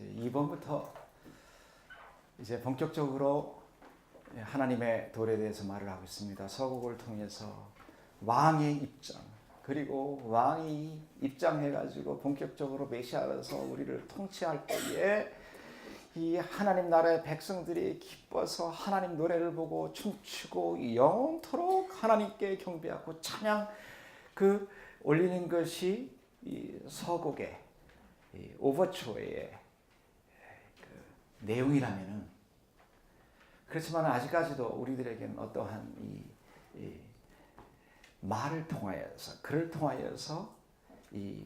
이제 2번부터 이제 본격적으로 하나님의 도에 대해서 말을 하고 있습니다. 서곡을 통해서 왕의 입장, 그리고 왕이 입장해가지고 본격적으로 메시아로서 우리를 통치할 때에 이 하나님 나라의 백성들이 기뻐서 하나님 노래를 보고 춤추고 영원토록 하나님께 경배하고 찬양 올리는 것이 이 서곡의 이 오버초의 내용이라면은, 그렇지만 아직까지도 우리들에게는 어떠한 이 말을 통하여서, 글을 통하여서 이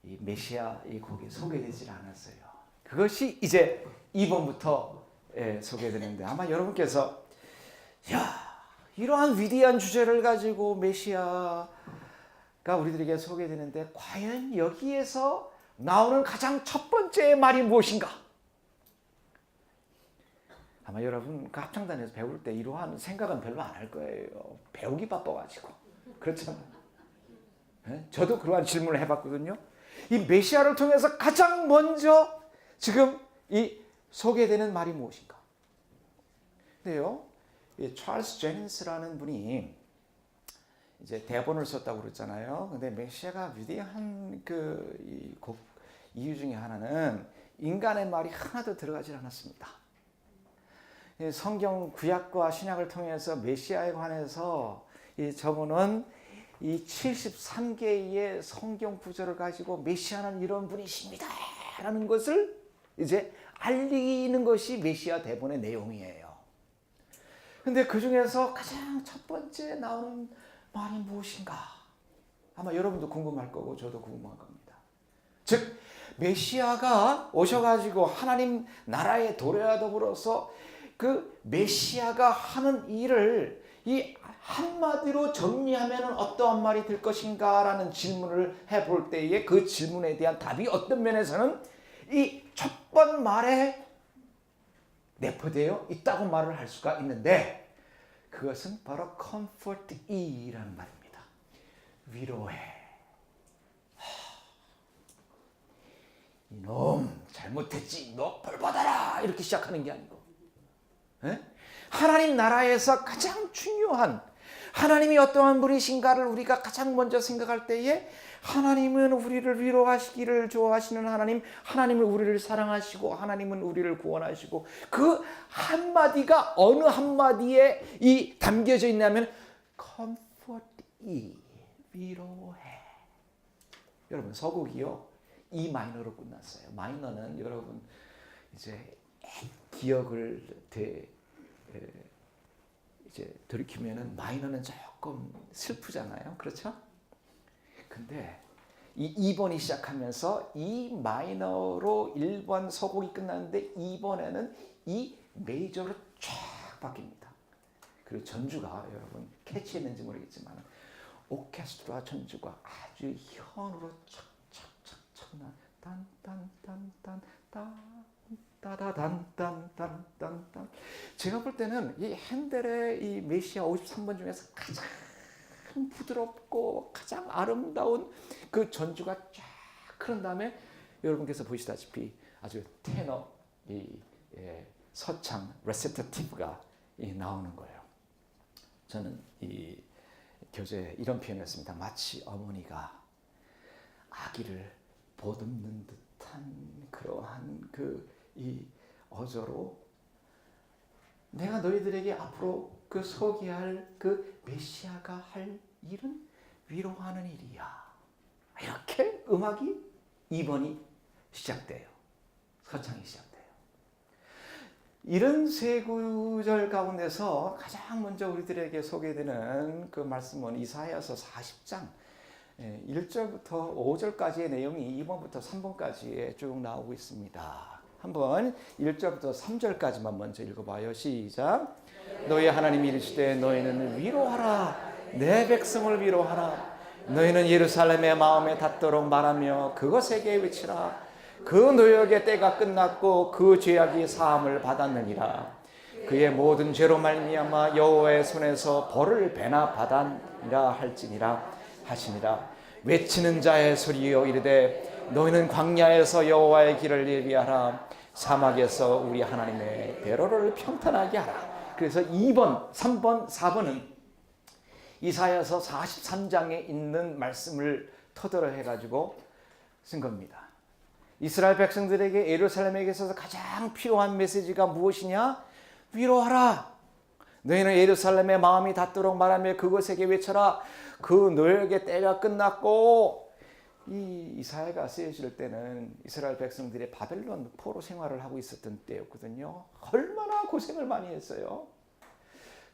메시아 이 곡이 소개되질 않았어요. 그것이 이제 2번부터 소개되는데, 아마 여러분께서 이러한 위대한 주제를 가지고 메시아가 우리들에게 소개되는데 과연 여기에서 나오는 가장 첫 번째 말이 무엇인가? 아마 여러분 그 합창단에서 배울 때 이러한 생각은 별로 안 할 거예요. 배우기 바빠가지고. 그렇잖아요. 저도 그러한 질문을 해봤거든요. 이 메시아를 통해서 가장 먼저 지금 이 소개되는 말이 무엇인가? 근데요, 이 찰스 제닌스라는 분이 이제 대본을 썼다고 그랬잖아요. 근데 메시아가 위대한 이 곡 이유 중에 하나는 인간의 말이 하나도 들어가지 않았습니다. 성경 구약과 신약을 통해서 메시아에 관해서 저분은 이 73개의 성경 구절을 가지고 메시아는 이런 분이십니다 라는 것을 이제 알리는 것이 메시아 대본의 내용이에요. 근데 그 중에서 가장 첫 번째 나오는 말이 무엇인가? 아마 여러분도 궁금할 거고 저도 궁금할 겁니다. 즉 메시아가 오셔가지고 하나님 나라의 도래와 더불어서 그 메시아가 하는 일을 이 한마디로 정리하면 어떠한 말이 될 것인가 라는 질문을 해볼 때에 그 질문에 대한 답이 어떤 면에서는 이 첫 번 말에 내포되어 있다고 말을 할 수가 있는데, 그것은 바로 comfort이라는 말입니다. 위로해. 이놈 잘못했지, 너 벌 받아라, 이렇게 시작하는 게 아니고, 하나님 나라에서 가장 중요한, 하나님이 어떠한 분이신가를 우리가 가장 먼저 생각할 때에 하나님은 우리를 위로하시기를 좋아하시는 하나님, 하나님은 우리를 사랑하시고 하나님은 우리를 구원하시고, 그 한마디가 어느 한마디에 이 담겨져 있냐면 comfort, 위로해. 여러분 서곡이요 E 마이너로 끝났어요. 마이너는 여러분 이제 기억을 이제 돌이키면은 마이너는 조금 슬프잖아요. 그렇죠? 근데 이 2번이 시작하면서 이 마이너로 1번 서곡이 끝났는데 2번에는 이 메이저로 쫙 바뀝니다. 그리고 전주가 여러분 캐치했는지 모르겠지만 오케스트라 전주가 아주 현으로 착착착착 나 딴딴딴딴 따다단단단단단. 제가 볼 때는 이 핸델의 이 메시아 53번 중에서 가장 부드럽고 가장 아름다운 그 전주가 쫙 흐른 다음에 여러분께서 보시다시피 아주 테너 서창 레시테티브가 나오는 거예요. 저는 이 교재에 이런 표현이었습니다. 마치 어머니가 아기를 보듬는 듯한 그러한 이 어조로 내가 너희들에게 앞으로 소개할 메시아가 할 일은 위로하는 일이야. 이렇게 음악이 2번이 시작돼요. 서창이 시작돼요. 이런 세 구절 가운데서 가장 먼저 우리들에게 소개되는 그 말씀은 이사야서 40장 1절부터 5절까지의 내용이 2번부터 3번까지에 쭉 나오고 있습니다. 한번 1절부터 3절까지만 먼저 읽어봐요. 시작. 너희 하나님이 이르시되 너희는 위로하라. 내 백성을 위로하라. 너희는 예루살렘의 마음에 닿도록 말하며 그것에게 외치라. 그 노역의 때가 끝났고 그 죄악이 사함을 받았느니라. 그의 모든 죄로 말미암아 여호와의 손에서 벌을 배나 받았니라 할지니라 하시니라. 외치는 자의 소리여 이르되 너희는 광야에서 여호와의 길을 예비하라 사막에서 우리 하나님의 대로를 평탄하게 하라. 그래서 2번, 3번, 4번은 이사야서 43장에 있는 말씀을 토대로 해가지고 쓴 겁니다. 이스라엘 백성들에게 예루살렘에 있어서 가장 필요한 메시지가 무엇이냐? 위로하라. 너희는 예루살렘의 마음이 닿도록 말하며 그곳에게 외쳐라. 그 노역의 때가 끝났고. 이 이사야가 쓰여질 때는 이스라엘 백성들이 바벨론 포로 생활을 하고 있었던 때였거든요. 얼마나 고생을 많이 했어요.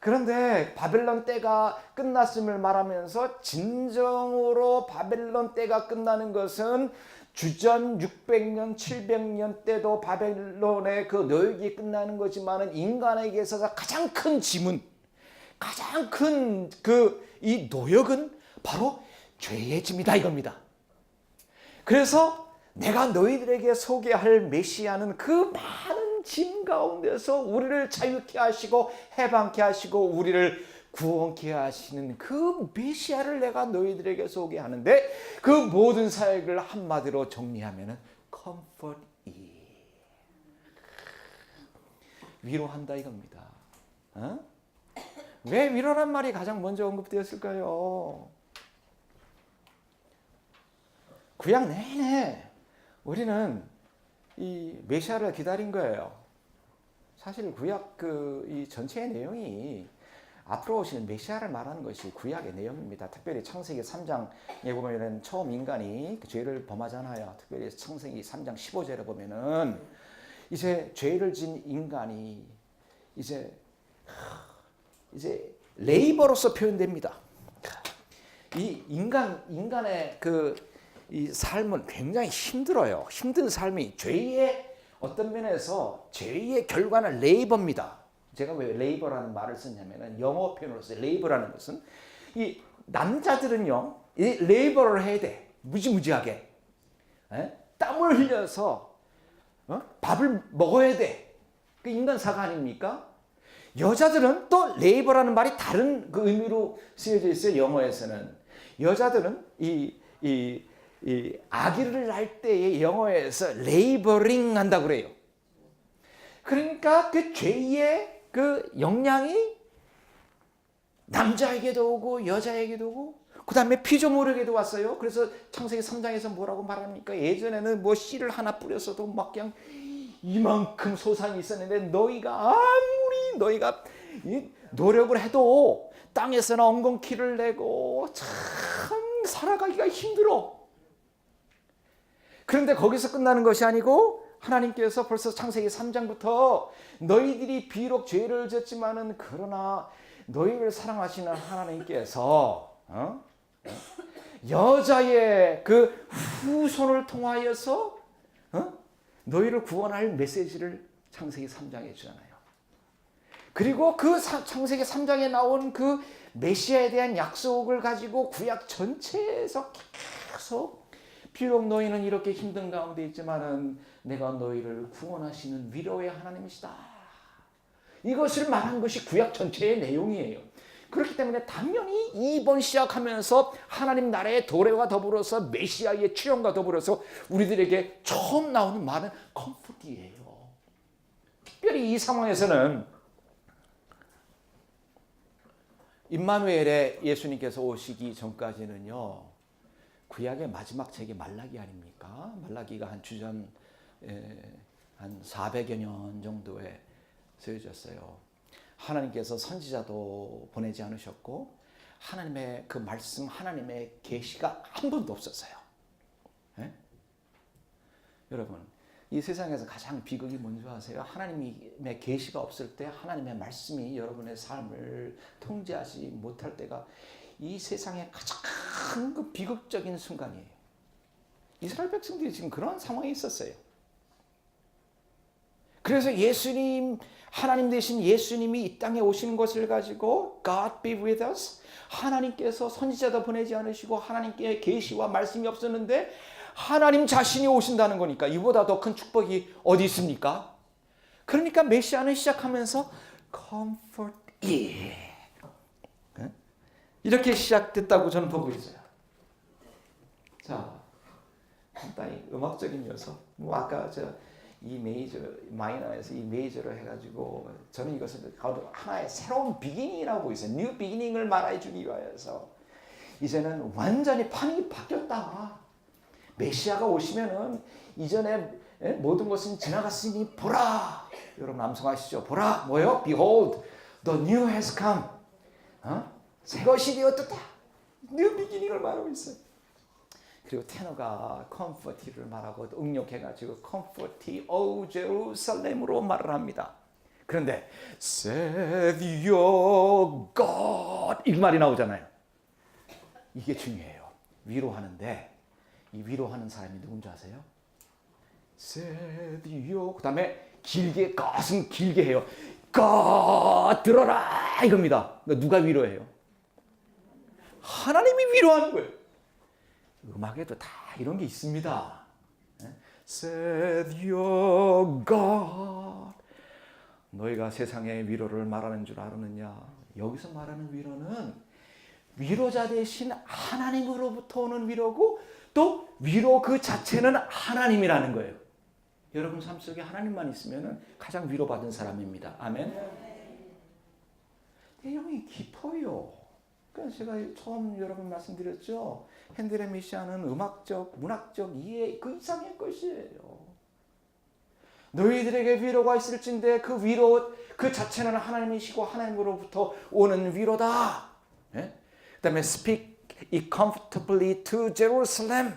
그런데 바벨론 때가 끝났음을 말하면서 진정으로 바벨론 때가 끝나는 것은 주전 600년, 700년 때도 바벨론의 그 노역이 끝나는 거지만 인간에게 있어서 가장 큰 지문, 가장 큰 이 노역은 바로 죄의 짐이다 이겁니다. 그래서 내가 너희들에게 소개할 메시아는 그 많은 짐 가운데서 우리를 자유케 하시고 해방케 하시고 우리를 구원케 하시는 그 메시아를 내가 너희들에게 소개하는데 그 모든 사역을 한마디로 정리하면 comfort ye. 위로한다 이겁니다. 왜 위로란 말이 가장 먼저 언급되었을까요? 구약 내내 우리는 이 메시아를 기다린 거예요. 사실 구약 이 전체의 내용이 앞으로 오시는 메시아를 말하는 것이 구약의 내용입니다. 특별히 창세기 3장에 보면은 처음 인간이 죄를 범하잖아요. 특별히 창세기 3장 15절에 보면은 이제 죄를 진 인간이 이제 레이버로서 표현됩니다. 이 인간의 이 삶은 굉장히 힘들어요. 힘든 삶이 죄의 어떤 면에서 죄의 결과는 레이버입니다. 제가 왜 레이버라는 말을 썼냐면은 영어 표현으로 써요. 레이버라는 것은 이 남자들은요, 이 레이버를 해야 돼. 무지무지하게. 땀을 흘려서 밥을 먹어야 돼. 그 인간사가 아닙니까? 여자들은 또 레이버라는 말이 다른 그 의미로 쓰여져 있어요. 영어에서는. 여자들은 이 아기를 낳을 때의 영어에서 레이버링 한다고 그래요. 그러니까 그 죄의 그 영향이 남자에게도 오고 여자에게도 오고 그 다음에 피조물에게도 왔어요. 그래서 창세기 3장에서 뭐라고 말합니까? 예전에는 뭐 씨를 하나 뿌렸어도 막 그냥 이만큼 소산이 있었는데 너희가 아무리 너희가 노력을 해도 땅에서는 엉겅퀴를 내고 참 살아가기가 힘들어. 그런데 거기서 끝나는 것이 아니고 하나님께서 벌써 창세기 3장부터 너희들이 비록 죄를 졌지만은 그러나 너희를 사랑하시는 하나님께서 여자의 그 후손을 통하여서 너희를 구원할 메시지를 창세기 3장에 주잖아요. 그리고 그 창세기 3장에 나온 그 메시아에 대한 약속을 가지고 구약 전체에서 계속 비록 너희는 이렇게 힘든 가운데 있지만은 내가 너희를 구원하시는 위로의 하나님이시다. 이것을 말한 것이 구약 전체의 내용이에요. 그렇기 때문에 당연히 2번 시작하면서 하나님 나라의 도래와 더불어서 메시아의 출현과 더불어서 우리들에게 처음 나오는 말은 컴포트예요. 특별히 이 상황에서는 임마누엘의 예수님께서 오시기 전까지는요. 구약의 마지막 책이 말라기 아닙니까? 말라기가 한 주전 한 400여 년 정도에 쓰여졌어요. 하나님께서 선지자도 보내지 않으셨고 하나님의 그 말씀, 하나님의 계시가 한 번도 없었어요. 네? 여러분, 이 세상에서 가장 비극이 뭔지 아세요? 하나님의 계시가 없을 때 하나님의 말씀이 여러분의 삶을 통제하지 못할 때가 이 세상의 가장 그 비극적인 순간이에요. 이스라엘 백성들이 지금 그런 상황에 있었어요. 그래서 하나님 대신 예수님이 이 땅에 오시는 것을 가지고 God be with us. 하나님께서 선지자도 보내지 않으시고 하나님께 계시와 말씀이 없었는데 하나님 자신이 오신다는 거니까 이보다 더 큰 축복이 어디 있습니까? 그러니까 메시아는 시작하면서 comfort ye. 이렇게 시작됐다고 저는 보고 있어요. 자, 간단히 음악적인 요소. 뭐 아까 이 메이저 마이너에서 이 메이저를 해가지고 저는 이것을 하나의 새로운 비기닝이라고 있어요. 뉴 비기닝을 말해 주기 위하여서 이제는 완전히 판이 바뀌었다. 메시아가 오시면은 이전에 모든 것은 지나갔으니 보라. 여러분 암송하시죠. 보라 뭐요? Behold, the new has come. 새 것이 되었다. 뉴 비기닝을 말하고 있어요. 그리고 테너가 comfort를 말하고 응용해가지고 comforty O Jerusalem으로 말을 합니다. 그런데 save your God 이 말이 나오잖아요. 이게 중요해요. 위로하는데 이 위로하는 사람이 누군지 아세요? save your 그 다음에 길게 가슴 길게 해요. God 들어라 이겁니다. 그러니까 누가 위로해요? 하나님이 위로하는 거예요. 음악에도 다 이런 게 있습니다. Save your God. 너희가 세상의 위로를 말하는 줄 아느냐? 여기서 말하는 위로는 위로자 대신 하나님으로부터 오는 위로고 또 위로 그 자체는 하나님이라는 거예요. 여러분 삶 속에 하나님만 있으면 가장 위로받은 사람입니다. 아멘. 내용이 깊어요. 그러니까 제가 처음 여러분 말씀드렸죠. 핸델의 메시아는 음악적, 문학적 이해 그 이상의 것이에요. 너희들에게 위로가 있을진데 그 위로 그 자체는 하나님이시고 하나님으로부터 오는 위로다. 네? 그다음에 speak it comfortably to Jerusalem.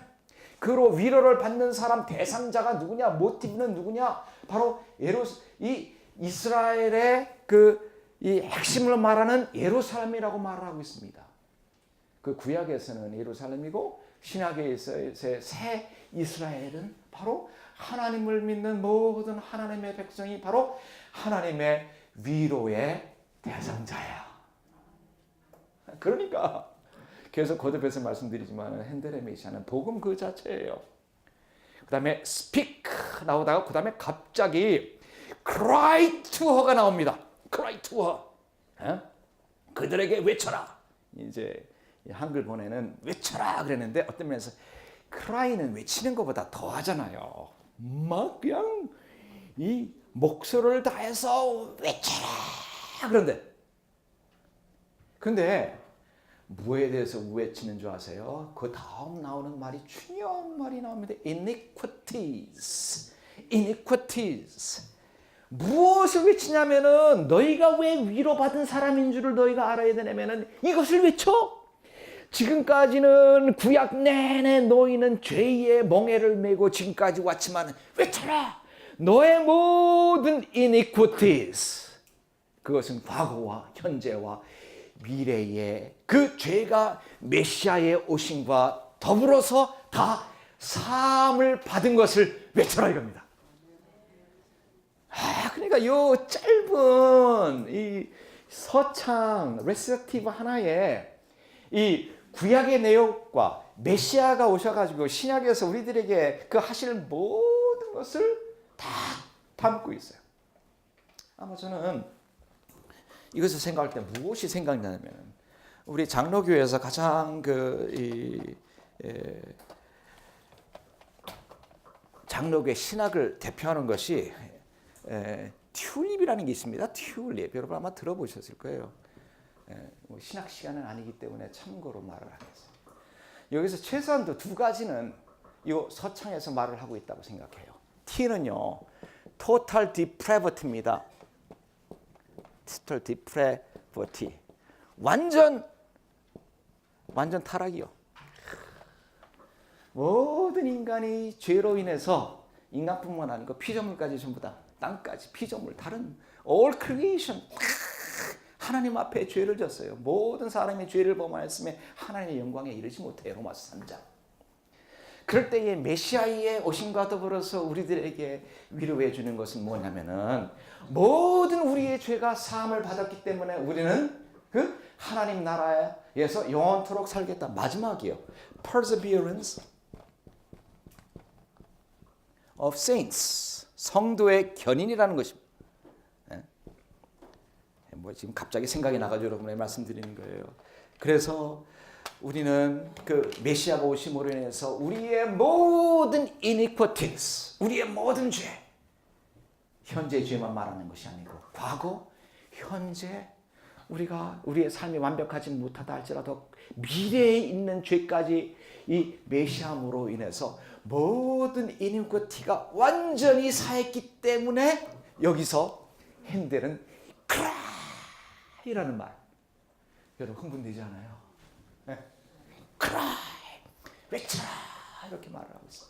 그로 위로를 받는 사람 대상자가 누구냐? 모티브는 누구냐? 바로 이 이스라엘의 이 핵심을 말하는 예루살렘이라고 말을 하고 있습니다. 그 구약에서는 예루살렘이고 신약에서의 새 이스라엘은 바로 하나님을 믿는 모든 하나님의 백성이 바로 하나님의 위로의 대상자야. 그러니까 계속 거듭해서 말씀드리지만 핸델의 메시아는 복음 그 자체예요. 그 다음에 speak 나오다가 그 다음에 갑자기 cry to her가 나옵니다. cry to her. 그들에게 외쳐라. 이제 한글 본에는 외쳐라 그랬는데 어떤 면에서 cry는 외치는 것보다 더 하잖아요. 막 그냥 이 목소리를 다해서 외쳐라. 그런데 뭐에 대해서 외치는 줄 아세요? 그 다음 나오는 말이 중요한 말이 나옵니다. iniquities. 무엇을 외치냐면은 너희가 왜 위로받은 사람인 줄을 너희가 알아야 되냐면은 이것을 외쳐. 지금까지는 구약 내내 너희는 죄의 멍에를 메고 지금까지 왔지만 외쳐라. 너의 모든 iniquities. 그것은 과거와 현재와 미래의 그 죄가 메시아의 오심과 더불어서 다 사함을 받은 것을 외쳐라 이겁니다. 그러니까 요 짧은 이 서창 레시티브 하나에 이 구약의 내용과 메시아가 오셔가지고 신약에서 우리들에게 그 하실 모든 것을 다 담고 있어요. 아마 저는 이것을 생각할 때 무엇이 생각나냐면 우리 장로교회에서 가장 장로교회 신학을 대표하는 것이 튤립이라는 게 있습니다. 튤립. 여러분 아마 들어보셨을 거예요. 신학 시간은 아니기 때문에 참고로 말을 하겠습니다. 여기서 최소한 두 가지는 이 서창에서 말을 하고 있다고 생각해요. T는요, total depravity입니다. total depravity. 완전 타락이요. 모든 인간이 죄로 인해서 인간뿐만 아니고 피조물까지 전부 다 땅까지 피조물 다른 all creation 하나님 앞에 죄를 졌어요. 모든 사람이 죄를 범하였으면 하나님의 영광에 이르지 못해요. 로마서 3장. 그럴 때에 메시아의 오심과 더불어서 우리들에게 위로해 주는 것은 뭐냐면은 모든 우리의 죄가 사함을 받았기 때문에 우리는 그 하나님 나라에서 영원토록 살겠다. 마지막이요. Perseverance of saints. 성도의 견인이라는 것입니다. 뭐 지금 갑자기 생각이 나가지고 여러분에게 말씀드리는 거예요. 그래서 우리는 그 메시아가 오심으로 인해서 우리의 모든 iniquities, 우리의 모든 죄, 현재 죄만 말하는 것이 아니고 과거, 현재 우리가 우리의 삶이 완벽하지 못하다 할지라도 미래에 있는 죄까지 이 메시아함으로 인해서 모든 iniquity가 완전히 사했기 때문에 여기서 핸델은 cry라는 말, 여러분 흥분되지 않아요? 네. cry, 외쳐라 이렇게 말을 하고 있어요.